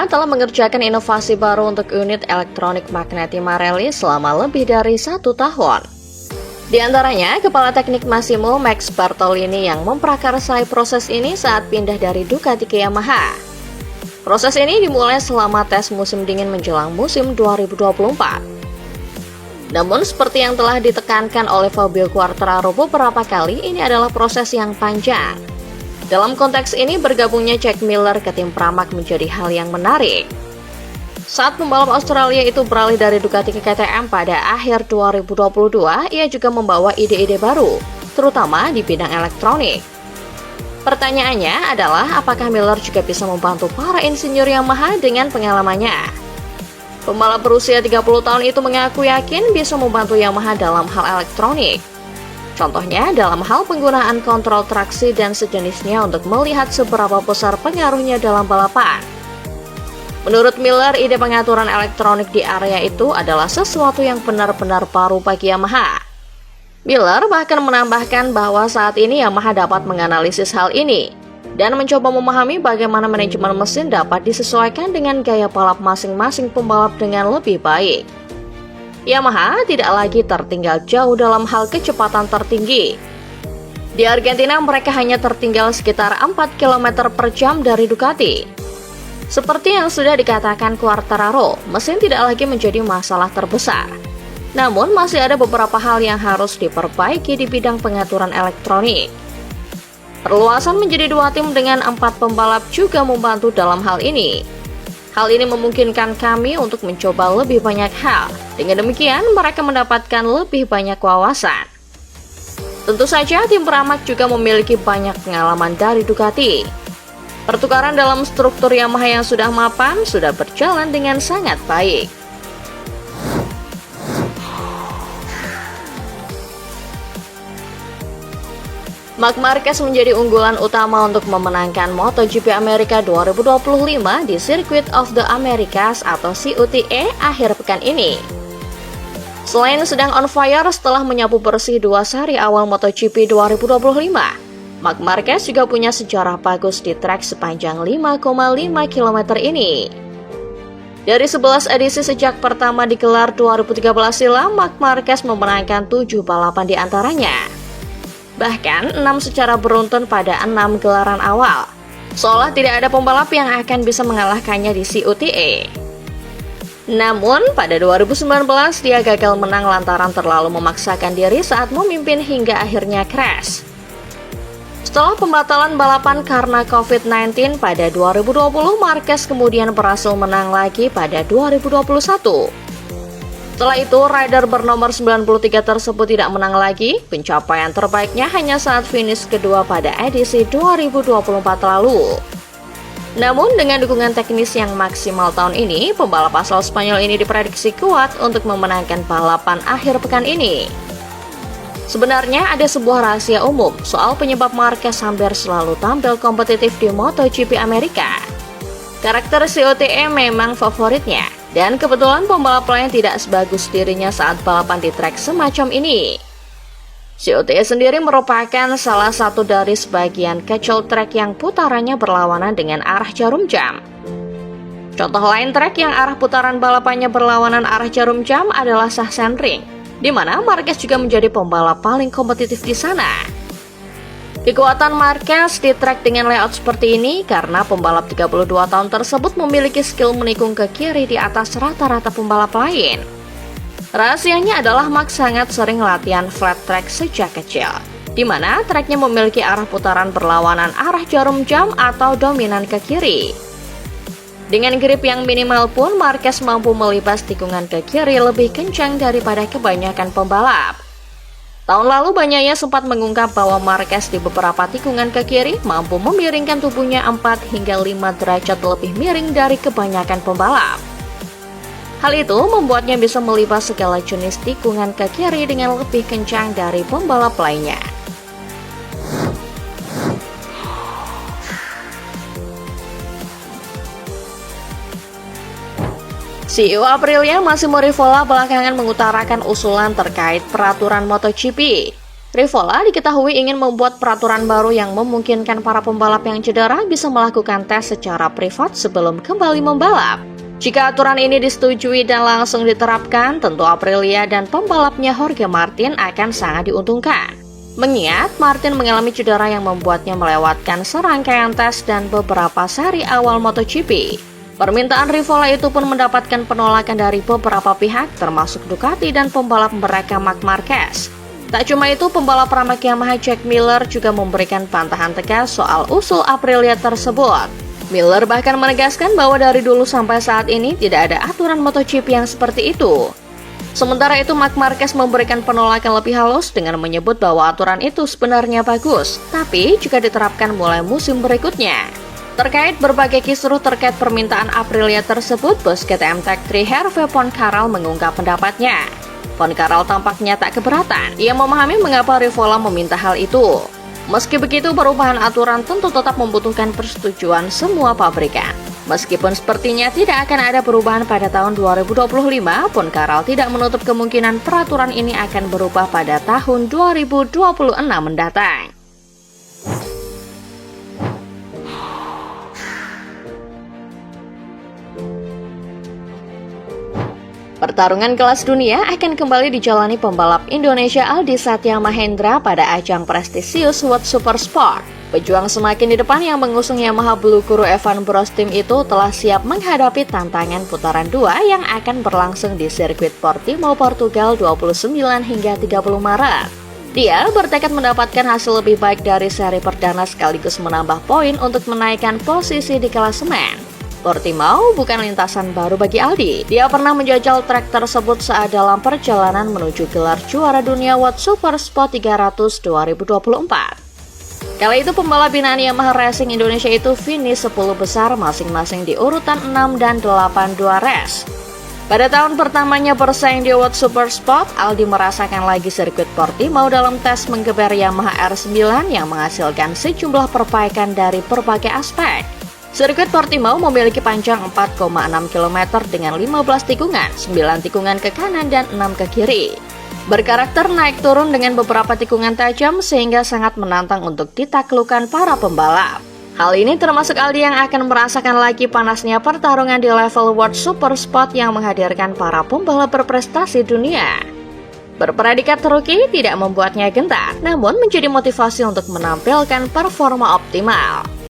Yamaha telah mengerjakan inovasi baru untuk unit elektronik Magneti Marelli selama lebih dari 1 tahun. Di antaranya, Kepala Teknik Massimo Max Bartolini yang memprakarsai proses ini saat pindah dari Ducati ke Yamaha. Proses ini dimulai selama tes musim dingin menjelang musim 2024. Namun, seperti yang telah ditekankan oleh Fabio Quartararo beberapa kali, ini adalah proses yang panjang. Dalam konteks ini, bergabungnya Jack Miller ke tim Pramac menjadi hal yang menarik. Saat pembalap Australia itu beralih dari Ducati ke KTM pada akhir 2022, ia juga membawa ide-ide baru, terutama di bidang elektronik. Pertanyaannya adalah, apakah Miller juga bisa membantu para insinyur Yamaha dengan pengalamannya? Pembalap berusia 30 tahun itu mengaku yakin bisa membantu Yamaha dalam hal elektronik. Contohnya dalam hal penggunaan kontrol traksi dan sejenisnya untuk melihat seberapa besar pengaruhnya dalam balapan. Menurut Miller, ide pengaturan elektronik di area itu adalah sesuatu yang benar-benar baru bagi Yamaha. Miller bahkan menambahkan bahwa saat ini Yamaha dapat menganalisis hal ini dan mencoba memahami bagaimana manajemen mesin dapat disesuaikan dengan gaya balap masing-masing pembalap dengan lebih baik. Yamaha tidak lagi tertinggal jauh dalam hal kecepatan tertinggi. Di Argentina mereka hanya tertinggal sekitar 4 km per jam dari Ducati. Seperti yang sudah dikatakan Quartararo, mesin tidak lagi menjadi masalah terbesar. Namun masih ada beberapa hal yang harus diperbaiki di bidang pengaturan elektronik. Perluasan menjadi 2 tim dengan 4 pembalap juga membantu dalam hal ini. Hal ini memungkinkan kami untuk mencoba lebih banyak hal. Dengan demikian, mereka mendapatkan lebih banyak wawasan. Tentu saja, tim Pramac juga memiliki banyak pengalaman dari Ducati. Pertukaran dalam struktur Yamaha yang sudah mapan sudah berjalan dengan sangat baik. Marc Marquez menjadi unggulan utama untuk memenangkan MotoGP Amerika 2025 di Circuit of the Americas atau COTA akhir pekan ini. Selain sedang on fire setelah menyapu bersih 2 seri awal MotoGP 2025, Marc Marquez juga punya sejarah bagus di trek sepanjang 5,5 km ini. Dari 11 edisi sejak pertama digelar 2013 silam, Marc Marquez memenangkan 7 balapan di antaranya. Bahkan 6 secara beruntun pada 6 gelaran awal. Seolah tidak ada pembalap yang akan bisa mengalahkannya di COTA. Namun, pada 2019 dia gagal menang lantaran terlalu memaksakan diri saat memimpin hingga akhirnya crash. Setelah pembatalan balapan karena COVID-19 pada 2020, Marquez kemudian berhasil menang lagi pada 2021. Setelah itu, rider bernomor 93 tersebut tidak menang lagi. Pencapaian terbaiknya hanya saat finish kedua pada edisi 2024 lalu. Namun, dengan dukungan teknis yang maksimal tahun ini, pembalap asal Spanyol ini diprediksi kuat untuk memenangkan balapan akhir pekan ini. Sebenarnya ada sebuah rahasia umum soal penyebab Marquez hampir selalu tampil kompetitif di MotoGP Amerika. Karakter COTA memang favoritnya, dan kebetulan pembalap lain tidak sebagus dirinya saat balapan di trek semacam ini. COTA sendiri merupakan salah satu dari sebagian kecil trek yang putarannya berlawanan dengan arah jarum jam. Contoh lain trek yang arah putaran balapannya berlawanan arah jarum jam adalah Sachsenring, di mana Marquez juga menjadi pembalap paling kompetitif di sana. Kekuatan Marquez di trek dengan layout seperti ini karena pembalap 32 tahun tersebut memiliki skill menikung ke kiri di atas rata-rata pembalap lain. Rahasianya adalah Marquez sangat sering latihan flat track sejak kecil, di mana treknya memiliki arah putaran berlawanan arah jarum jam atau dominan ke kiri. Dengan grip yang minimal pun, Marquez mampu melibas tikungan ke kiri lebih kencang daripada kebanyakan pembalap. Tahun lalu banyaknya sempat mengungkap bahwa Marquez di beberapa tikungan ke kiri mampu memiringkan tubuhnya 4 hingga 5 derajat lebih miring dari kebanyakan pembalap. Hal itu membuatnya bisa melibas segala jenis tikungan ke kiri dengan lebih kencang dari pembalap lainnya. CEO Aprilia Massimo Rivola belakangan mengutarakan usulan terkait peraturan MotoGP. Rivola diketahui ingin membuat peraturan baru yang memungkinkan para pembalap yang cedera bisa melakukan tes secara privat sebelum kembali membalap. Jika aturan ini disetujui dan langsung diterapkan, tentu Aprilia dan pembalapnya Jorge Martin akan sangat diuntungkan. Mengingat Martin mengalami cedera yang membuatnya melewatkan serangkaian tes dan beberapa seri awal MotoGP. Permintaan Rivola itu pun mendapatkan penolakan dari beberapa pihak, termasuk Ducati dan pembalap mereka Marc Marquez. Tak cuma itu, pembalap pramak Yamaha Jack Miller juga memberikan bantahan tegas soal usul Aprilia tersebut. Miller bahkan menegaskan bahwa dari dulu sampai saat ini tidak ada aturan MotoGP yang seperti itu. Sementara itu, Marc Marquez memberikan penolakan lebih halus dengan menyebut bahwa aturan itu sebenarnya bagus, tapi jika diterapkan mulai musim berikutnya. Terkait berbagai kisruh terkait permintaan Aprilia tersebut, bos KTM Tech3 Hervé Poncharal mengungkap pendapatnya. Poncharal tampaknya tak keberatan. Ia memahami mengapa Rivola meminta hal itu. Meski begitu, perubahan aturan tentu tetap membutuhkan persetujuan semua pabrikan. Meskipun sepertinya tidak akan ada perubahan pada tahun 2025, Poncharal tidak menutup kemungkinan peraturan ini akan berubah pada tahun 2026 mendatang. Pertarungan kelas dunia akan kembali dijalani pembalap Indonesia Aldi Satya Mahendra pada ajang prestisius World Super Sport. Pejuang semakin di depan yang mengusung Yamaha Blue Guru Evan Bros Team itu telah siap menghadapi tantangan putaran 2 yang akan berlangsung di sirkuit Portimao, Portugal 29 hingga 30 Maret. Dia bertekad mendapatkan hasil lebih baik dari seri perdana sekaligus menambah poin untuk menaikkan posisi di klasemen. Portimao bukan lintasan baru bagi Aldi. Dia pernah menjajal trek tersebut saat dalam perjalanan menuju gelar juara dunia World Super Sport 300 2024. Kala itu pembalap binaan Yamaha Racing Indonesia itu finish 10 besar masing-masing di urutan 6 dan 8 2 race. Pada tahun pertamanya bersaing di World Super Sport, Aldi merasakan lagi sirkuit Portimao dalam tes menggeber Yamaha R9 yang menghasilkan sejumlah perbaikan dari berbagai aspek. Sirkuit Portimao memiliki panjang 4,6 km dengan 15 tikungan, 9 tikungan ke kanan dan 6 ke kiri. Berkarakter naik turun dengan beberapa tikungan tajam sehingga sangat menantang untuk ditaklukkan para pembalap. Hal ini termasuk Aldi yang akan merasakan lagi panasnya pertarungan di level World Super Sport yang menghadirkan para pembalap berprestasi dunia. Berpredikat rookie tidak membuatnya gentar, namun menjadi motivasi untuk menampilkan performa optimal.